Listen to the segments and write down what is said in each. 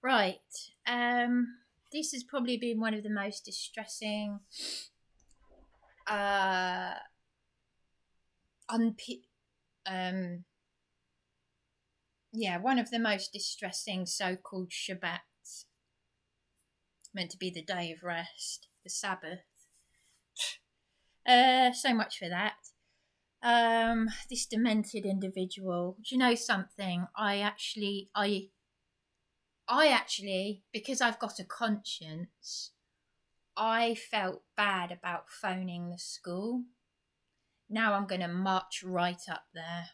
Right. This has probably been one of the most distressing, uh, one of the most distressing so-called Shabbats. Meant to be the day of rest, the Sabbath. So much for that. This demented individual. Do you know something? I actually, because I've got a conscience, I felt bad about phoning the school. Now I'm going to march right up there.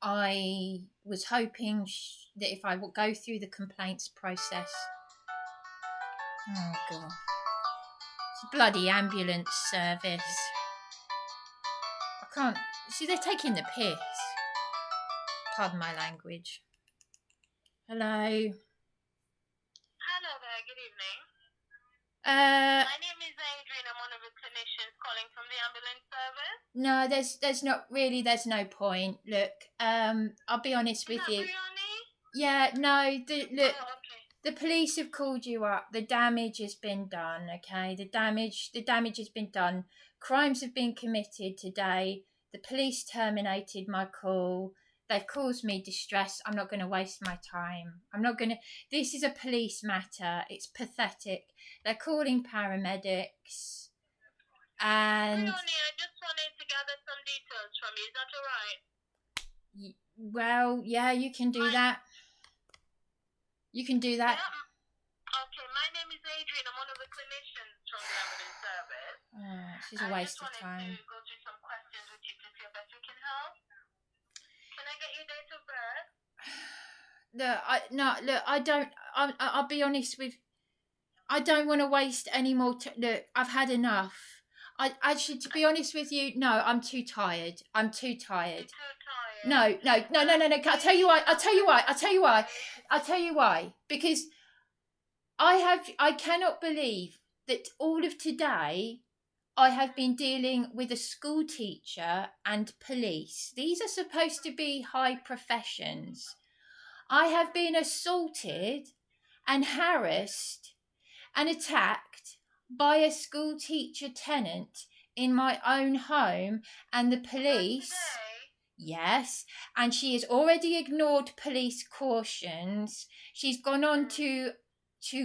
I was hoping that if I would go through the complaints process... Oh, God. It's a bloody ambulance service. I can't... See, they're taking the piss. Pardon my language. Hello. Hello there, good evening. My name is Adrian. I'm one of the clinicians calling from the ambulance service. No, there's no point. Look, I'll be honest with you. Yeah, no, look, the police have called you up. The damage has been done, okay? The damage has been done. Crimes have been committed today. The police terminated my call. They've caused me distress. I'm not going to waste my time. This is a police matter. It's pathetic. They're calling paramedics. And... I just wanted to gather some details from you. Is that alright? Well, yeah, you can do that. You can do that. Yeah. Okay, my name is Adrian. I'm one of the clinicians from the ambulance service. Oh, this is a waste of time. I just wanted to go through some questions with you to see how best we can help. Can I get your date of birth? I'll be honest with... I don't want to waste any more look, I've had enough. To be honest with you, no, I'm too tired. You're too tired. No. I'll tell you why. Because I cannot believe that all of today I have been dealing with a school teacher and police. These are supposed to be high professions. I have been assaulted and harassed and attacked by a school teacher tenant in my own home, and the police... Yes, and she has already ignored police cautions. She's gone on to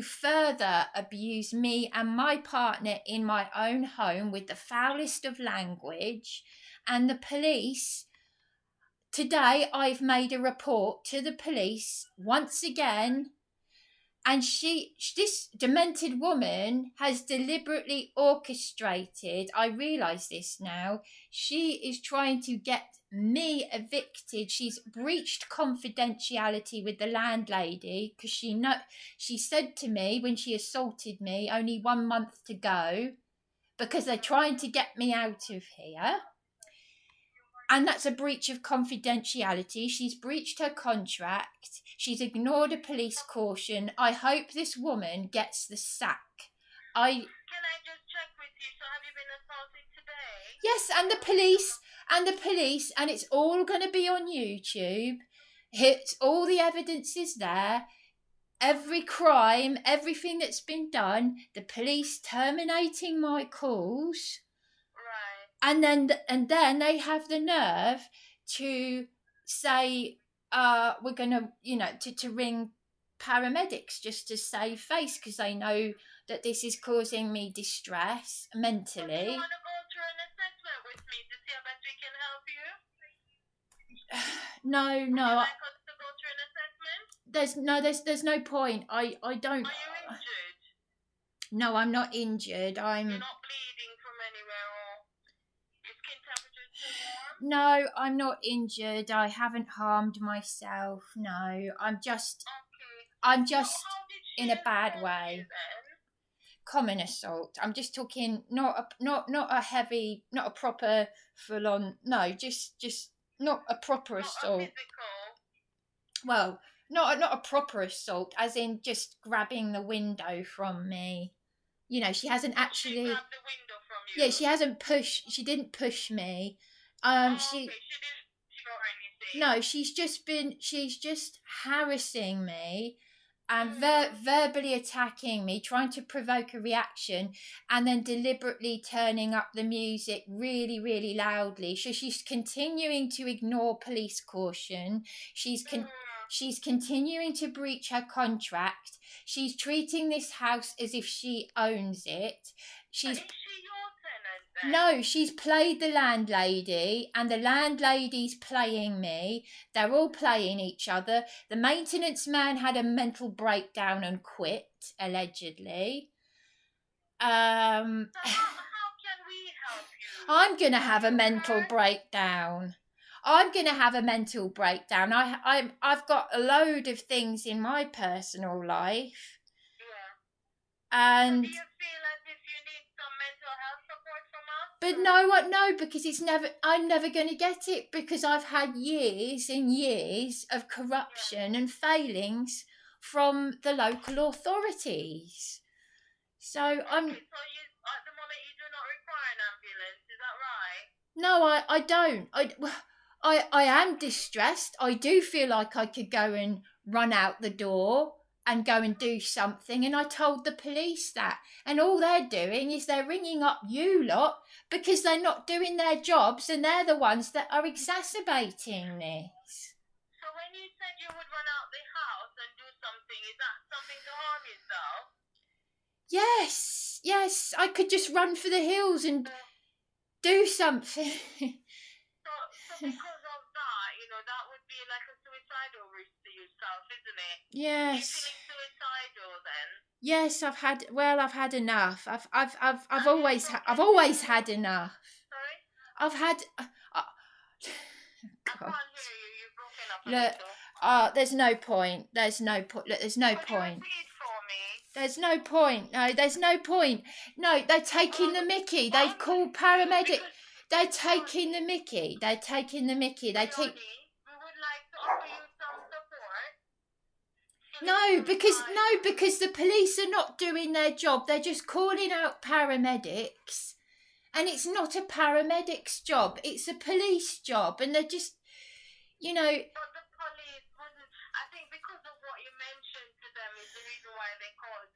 further abuse me and my partner in my own home with the foulest of language. And the police... Today I've made a report to the police once again, and this demented woman has deliberately orchestrated, I realise this now, she is trying to get me evicted. She's breached confidentiality with the landlady because she said to me when she assaulted me, only 1 month to go, because they're trying to get me out of here. And that's a breach of confidentiality. She's breached her contract. She's ignored a police caution. I hope this woman gets the sack. Can I just check with you? So have you been assaulted today? Yes, and the police, and it's all going to be on YouTube. All the evidence is there. Every crime, everything that's been done, the police terminating my calls. And then they have the nerve to say, we're going to ring paramedics just to save face, because they know that this is causing me distress mentally. Do you want to go through an assessment with me to see how best we can help you? No. Would you like us to go through an assessment? There's no point. I don't... Are you injured? No, I'm not injured. You're not bleeding from anywhere, or your skin temperature is too warm? No, I'm not injured. I haven't harmed myself. No, I'm just in a bad way. Common assault. I'm just talking not a heavy, not a proper full on. No, just not a proper assault. Well, not a proper assault, as in just grabbing the window from me. She hasn't actually... She grabbed the window from you? Yeah, she hasn't pushed... She didn't push me. She okay. She didn't show anything. no, she's just harassing me and verbally attacking me, trying to provoke a reaction, and then deliberately turning up the music really, really loudly. So she's continuing to ignore police caution. She's continuing to breach her contract. She's treating this house as if she owns it. Is she your tenant then? No, she's played the landlady, and the landlady's playing me. They're all playing each other. The maintenance man had a mental breakdown and quit, allegedly. So how can we help you? I'm going to have a mental breakdown. I've got a load of things in my personal life. Yeah. And so do you feel as if you need some mental health support from us? But no, because I'm never going to get it, because I've had years and years of corruption and failings from the local authorities. So Okay, so you, at the moment you do not require an ambulance, is that right? No, I don't. I am distressed. I do feel like I could go and run out the door and go and do something, and I told the police that, and all they're doing is they're ringing up you lot because they're not doing their jobs, and they're the ones that are exacerbating this. So when you said you would run out the house and do something, is that something to harm yourself? Yes, I could just run for the hills and do something. So because of that, that would be like a suicidal risk to yourself, isn't it? Yes. Are you feeling suicidal then? Yes, I've had enough. I've always had enough. Sorry? I've had. I can't hear you. You've broken up a little. There's no point. Look, there's no Could point. you repeat for me? There's no point. No, there's no point. No, they're taking the mickey. They've called paramedic. They're taking the mickey. They take. We would like to offer you some support. Because the police are not doing their job. They're just calling out paramedics, and it's not a paramedic's job. It's a police job, and they're just, But the police wouldn't. I think because of what you mentioned to them is the reason why they called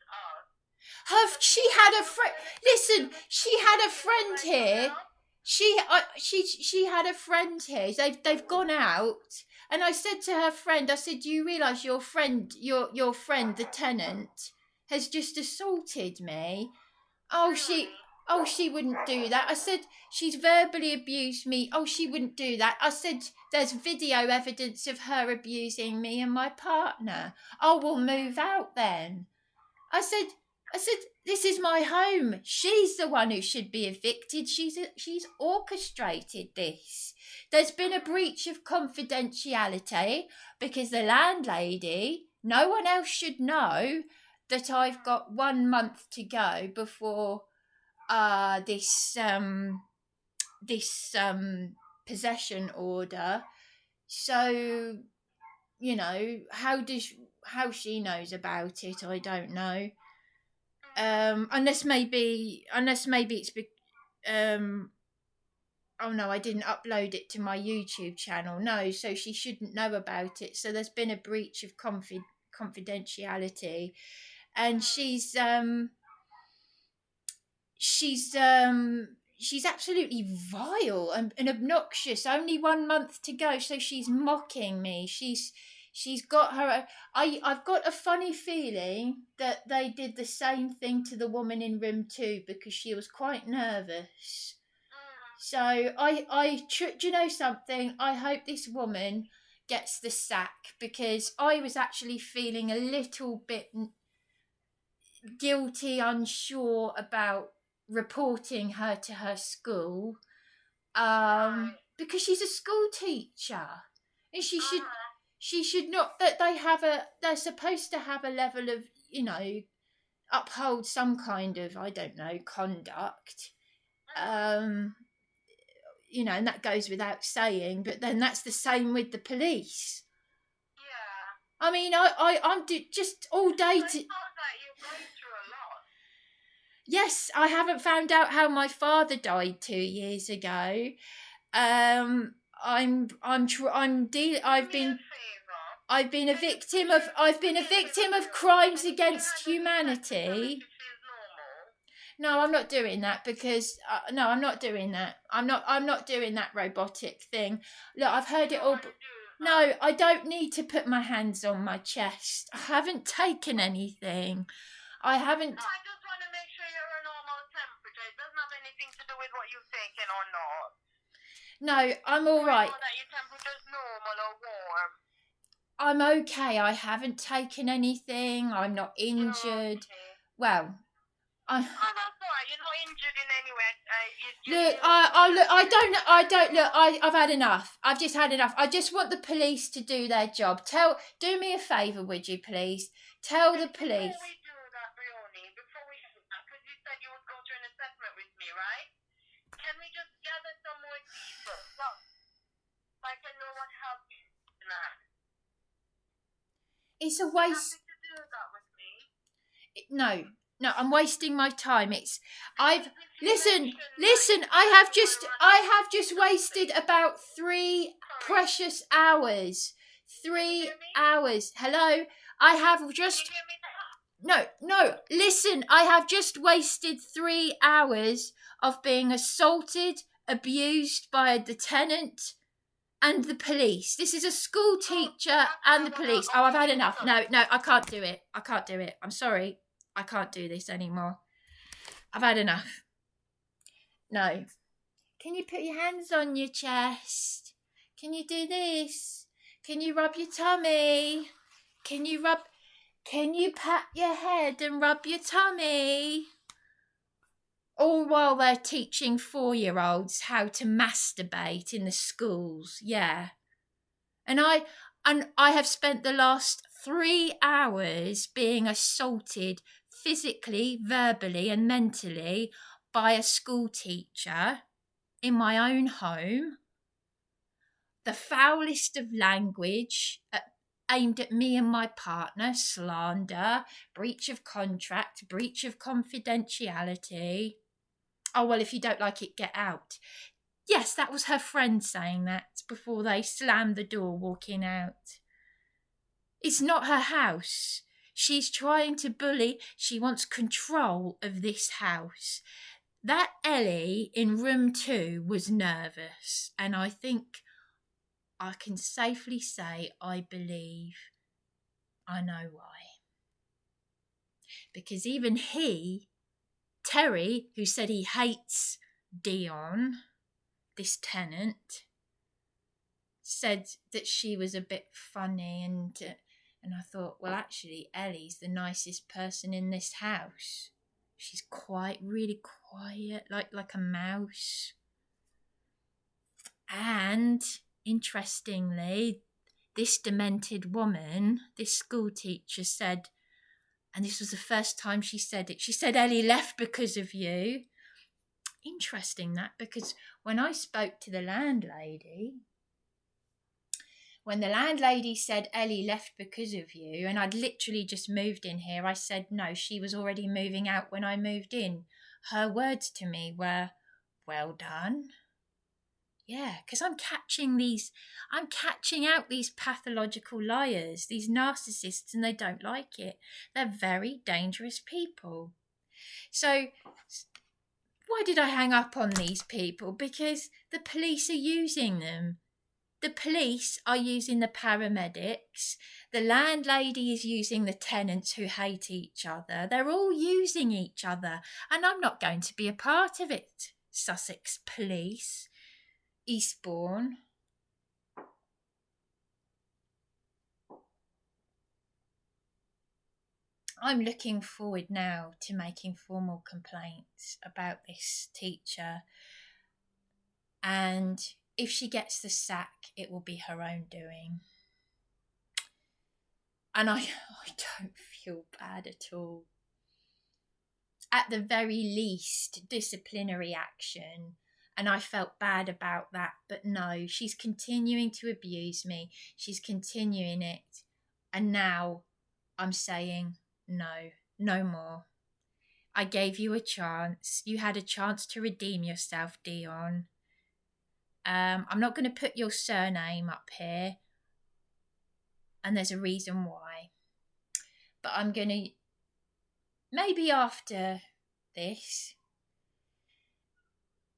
us. She had a friend. Listen, she had a friend here. She had a friend here. They've gone out, and I said to her friend, I said, "Do you realise your friend, the tenant, has just assaulted me?" Oh, she wouldn't do that. I said, "She's verbally abused me." Oh, she wouldn't do that. I said, "There's video evidence of her abusing me and my partner." Oh, we'll move out then. I said, "This is my home. She's the one who should be evicted. She's orchestrated this. There's been a breach of confidentiality because the landlady, no one else should know that I've got 1 month to go before this possession order. So, how she knows about it, I don't know. Unless maybe it's oh no, I didn't upload it to my YouTube channel. No, so she shouldn't know about it. So there's been a breach of confidentiality, and she's absolutely vile and obnoxious. Only 1 month to go, so she's mocking me. She's got her. I've got a funny feeling that they did the same thing to the woman in room 2 because she was quite nervous. So do you know something? I hope this woman gets the sack, because I was actually feeling a little bit guilty, unsure about reporting her to her school, because she's a school teacher, and she should not. That they're supposed to have a level of, uphold some kind of, I don't know, conduct. And that goes without saying, but then that's the same with the police. Yeah. I mean, I'm just all day to... I thought that you're going through a lot. Yes, I haven't found out how my father died 2 years ago. I've been a victim of crimes against humanity. No, I'm not doing that because no, I'm not doing that. I'm not doing that robotic thing. Look, I've heard it all. No, I don't need to put my hands on my chest. I haven't taken anything. I haven't. No, I just want to make sure you're a normal temperature. It doesn't have anything to do with what you've taken or not. No, I'm all right. Know that your temperature's normal or warm. I'm okay. I haven't taken anything. I'm not injured. Okay. Well, Oh, that's all right. You're not injured in any way. I've had enough. I've just had enough. I just want the police to do their job. Do me a favour, would you please? Tell the police. Before we do that, Brioni, because you said you would go through an assessment with me, right? Can we just gather some more details? So I can know what happened tonight. It's a waste. You happy to do that with me? No, I'm wasting my time. Listen. I have just wasted about 3 precious hours. 3 hours. Hello? I have just. No. Listen, I have just wasted 3 hours of being assaulted, abused by the tenant and the police. This is a school teacher and the police. Oh, I've had enough. No, I can't do it. I'm sorry. I can't do this anymore. I've had enough. No. Can you put your hands on your chest? Can you do this? Can you rub your tummy? Can you pat your head and rub your tummy? All while they're teaching 4-year-olds how to masturbate in the schools. Yeah. And I have spent the last 3 hours being assaulted physically, verbally and mentally by a school teacher in my own home. The foulest of language aimed at me and my partner, slander, breach of contract, breach of confidentiality. Oh, well, if you don't like it, get out. Yes, that was her friend saying that before they slammed the door walking out. It's not her house. She's trying to bully. She wants control of this house. That Ellie in room 2 was nervous, and I think I can safely say I believe I know why. Because even Terry, who said he hates Dion, this tenant, said that she was a bit funny, and I thought, well, actually, Ellie's the nicest person in this house. She's really quiet, like a mouse. And interestingly, this demented woman, this school teacher said, and this was the first time she said it, she said, Ellie left because of you. Interesting that, because when I spoke to the landlady, when the landlady said Ellie left because of you, and I'd literally just moved in here, I said no, she was already moving out when I moved in. Her words to me were, well done. Yeah, because I'm catching out these pathological liars, these narcissists, and they don't like it. They're very dangerous people. So why did I hang up on these people? Because the police are using them. The police are using the paramedics. The landlady is using the tenants who hate each other. They're all using each other. And I'm not going to be a part of it. Sussex Police. Eastbourne. I'm looking forward now to making formal complaints about this teacher. And if she gets the sack, it will be her own doing. And I don't feel bad at all. At the very least, disciplinary action. And I felt bad about that. But no, she's continuing to abuse me. She's continuing it. And now I'm saying no more. I gave you a chance. You had a chance to redeem yourself, Dion. I'm not going to put your surname up here, and there's a reason why. But I'm going to, maybe after this,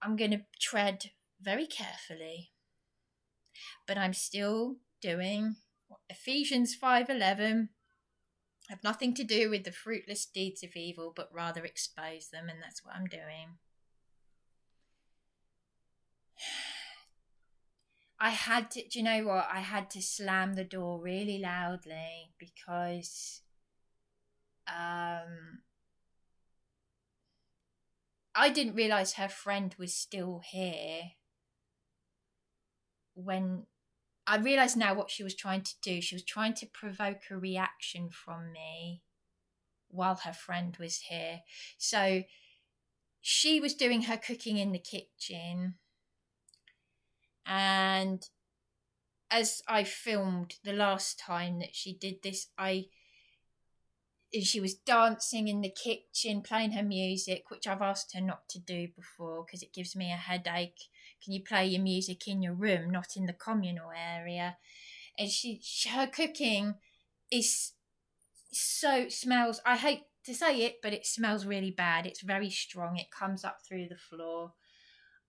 I'm going to tread very carefully. But I'm still doing Ephesians 5:11. Have nothing to do with the fruitless deeds of evil, but rather expose them, and that's what I'm doing. I had to, do you know what? I had to slam the door really loudly because I didn't realise her friend was still here. When I realised now what she was trying to do, she was trying to provoke a reaction from me while her friend was here. So she was doing her cooking in the kitchen, and as I filmed the last time that she did this, she was dancing in the kitchen, playing her music, which I've asked her not to do before because it gives me a headache. Can you play your music in your room, not in the communal area? And her cooking is smells, I hate to say it, but it smells really bad. It's very strong. It comes up through the floor.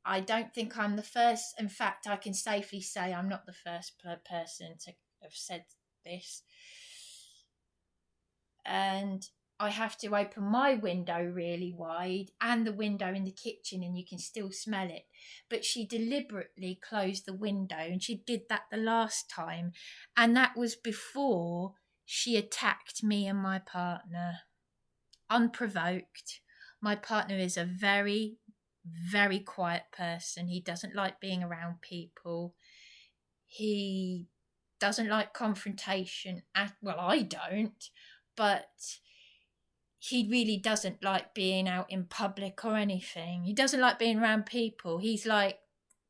I don't think I'm the first. In fact, I can safely say I'm not the first person to have said this. And I have to open my window really wide and the window in the kitchen, and you can still smell it. But she deliberately closed the window, and she did that the last time. And that was before she attacked me and my partner. Unprovoked. My partner is a very, very quiet person. He doesn't like being around people. He doesn't like confrontation. Well, I don't. But he really doesn't like being out in public or anything. He doesn't like being around people. He's like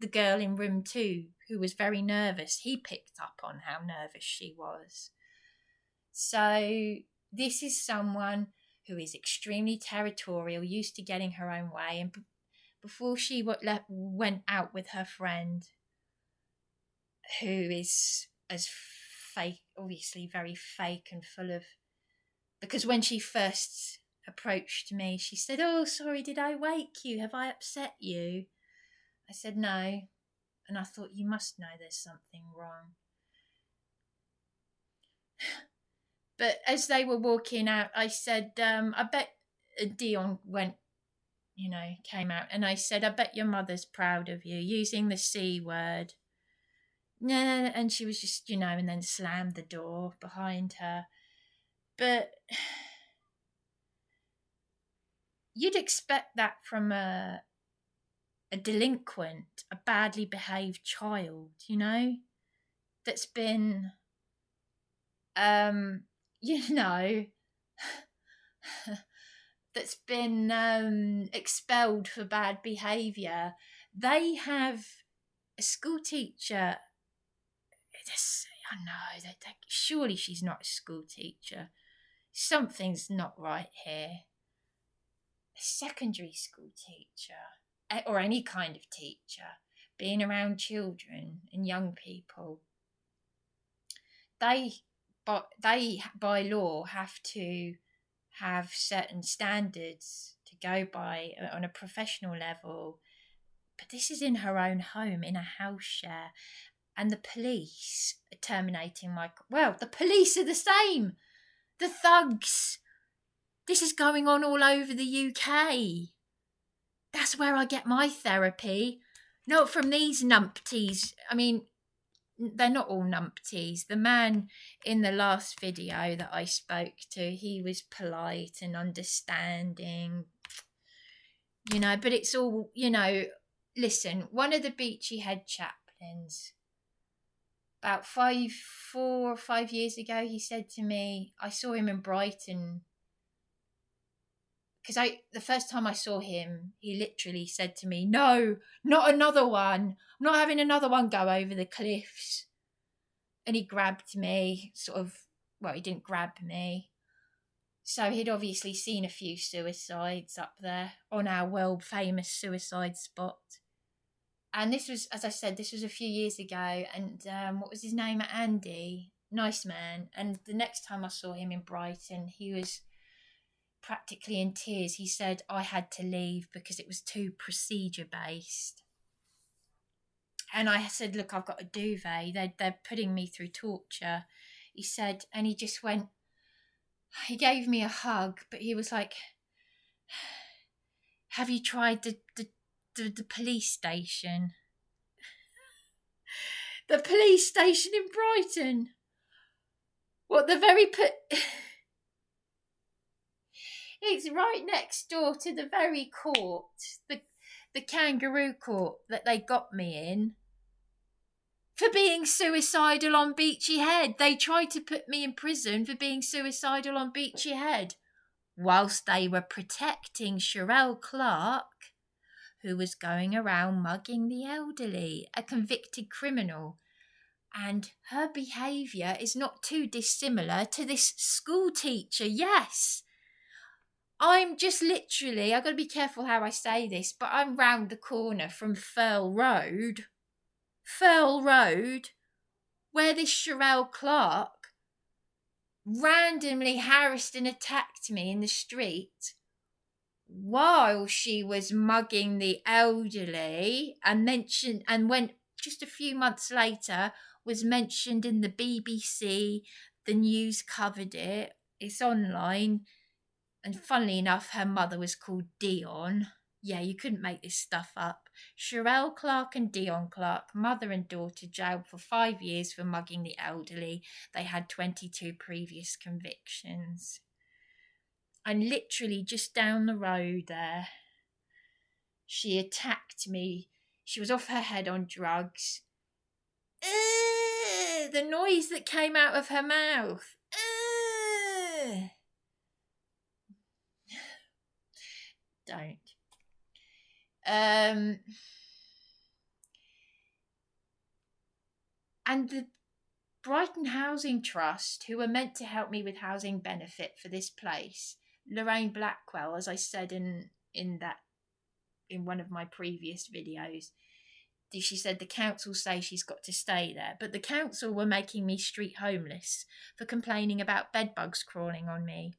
the girl in room 2 who was very nervous. He picked up on how nervous she was. So this is someone who is extremely territorial, used to getting her own way. And before she went out with her friend, who is as fake, obviously very fake and full of... Because when she first approached me, she said, "Oh, sorry, did I wake you? Have I upset you?" I said, "No." And I thought, you must know there's something wrong. But as they were walking out, I said, I bet Dion came out. And I said, "I bet your mother's proud of you," using the C word. No, and she was just, and then slammed the door behind her. But you'd expect that from a delinquent, a badly behaved child, that's been, that's been expelled for bad behaviour. They have a school teacher. I know, surely she's not a school teacher. Something's not right here. A secondary school teacher, or any kind of teacher, being around children and young people, they by law have to have certain standards to go by on a professional level. But this is in her own home, in a house share, and the police are terminating the police are the same. The thugs. This is going on all over the UK. That's where I get my therapy. Not from these numpties. I mean, they're not all numpties. The man in the last video that I spoke to, he was polite and understanding, but it's all, listen, one of the Beachy Head chaplains, about 4 or 5 years ago, he said to me, I saw him in Brighton, because the first time I saw him, he literally said to me, "No, not another one. I'm not having another one go over the cliffs." And he grabbed me, he didn't grab me. So he'd obviously seen a few suicides up there on our world famous suicide spot. And this was, as I said, this was a few years ago. And what was his name? Andy. Nice man. And the next time I saw him in Brighton, he was practically in tears. He said I had to leave because it was too procedure based. And I said, look, I've got a duvet. They're putting me through torture. He said, and he just went, he gave me a hug, but he was like, have you tried the police station? The police station in Brighton. What, the very it's right next door to the very court, the kangaroo court that they got me in for being suicidal on Beachy Head. They tried to put me in prison for being suicidal on Beachy Head whilst they were protecting Sherelle Clark, who was going around mugging the elderly, a convicted criminal. And her behaviour is not too dissimilar to this school teacher, yes. I'm just literally, I've got to be careful how I say this, but I'm round the corner from Firle Road, where this Sherelle Clark randomly harassed and attacked me in the street while she was mugging the elderly, and went just a few months later, was mentioned in the BBC, the news covered it, it's online. And funnily enough, her mother was called Dion. Yeah, you couldn't make this stuff up. Sherelle Clark and Dion Clark, mother and daughter, jailed for 5 years for mugging the elderly. They had 22 previous convictions. And literally just down the road there, she attacked me. She was off her head on drugs. The noise that came out of her mouth. Don't. And the Brighton Housing Trust, who were meant to help me with housing benefit for this place, Lorraine Blackwell, as I said in one of my previous videos, she said the council say she's got to stay there, but the council were making me street homeless for complaining about bedbugs crawling on me.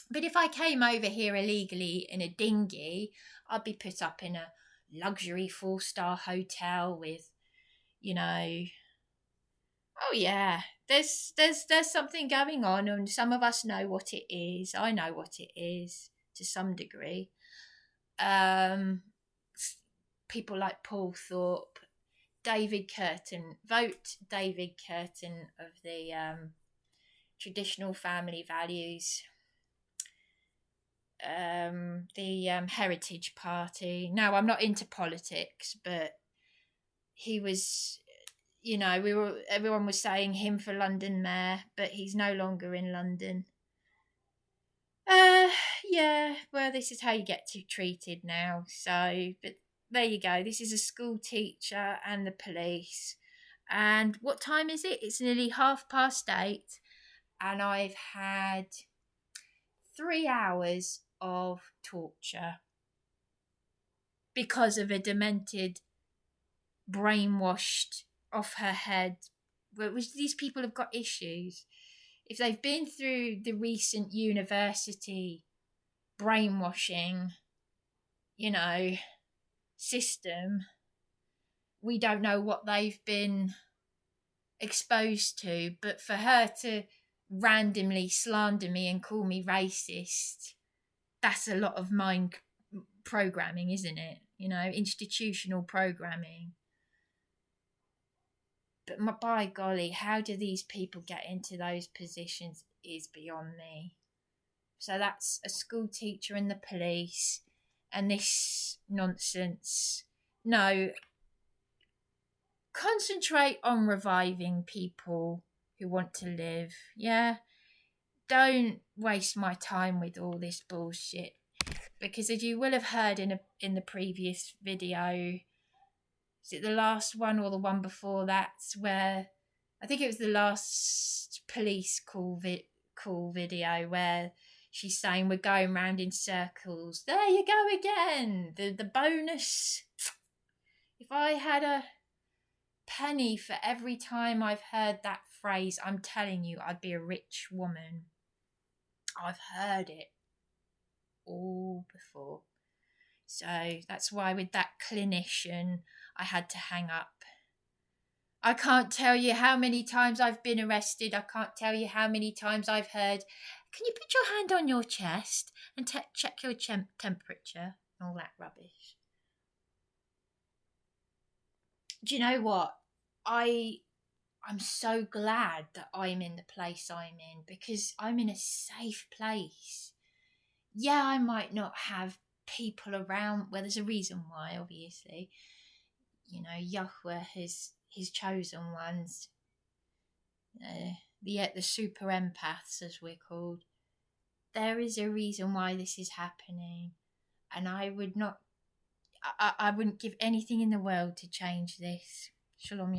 But if I came over here illegally in a dinghy, I'd be put up in a luxury 4-star hotel with, oh yeah, there's something going on, and some of us know what it is. I know what it is to some degree. People like Paul Thorpe, David Curtin, vote David Curtin of the traditional family values. The Heritage Party. Now, I'm not into politics, but he was, everyone was saying him for London mayor, but he's no longer in London. Yeah, well, this is how you get treated now. So, but there you go. This is a school teacher and the police. And what time is it? It's nearly 8:30, and I've had 3 hours of torture because of a demented, brainwashed, off her head. Which these people have got issues. If they've been through the recent university brainwashing, system, we don't know what they've been exposed to. But for her to randomly slander me and call me racist, that's a lot of mind programming, isn't it? Institutional programming. But by golly, how do these people get into those positions is beyond me. So that's a school teacher and the police and this nonsense. No, concentrate on reviving people who want to live, yeah? Don't waste my time with all this bullshit. Because as you will have heard in the previous video, is it the last one or the one before that, where I think it was the last police call video where she's saying we're going round in circles. There you go again. The bonus If I had a penny for every time I've heard that phrase, I'm telling you, I'd be a rich woman. I've heard it all before. So that's why with that clinician, I had to hang up. I can't tell you how many times I've been arrested. I can't tell you how many times I've heard, can you put your hand on your chest and check your temperature? And all that rubbish. Do you know what? I'm so glad that I'm in the place I'm in, because I'm in a safe place. Yeah, I might not have people around. Well, there's a reason why, obviously. You know, Yahweh has his chosen ones, the super empaths, as we're called. There is a reason why this is happening, and I wouldn't give anything in the world to change this. Shalom.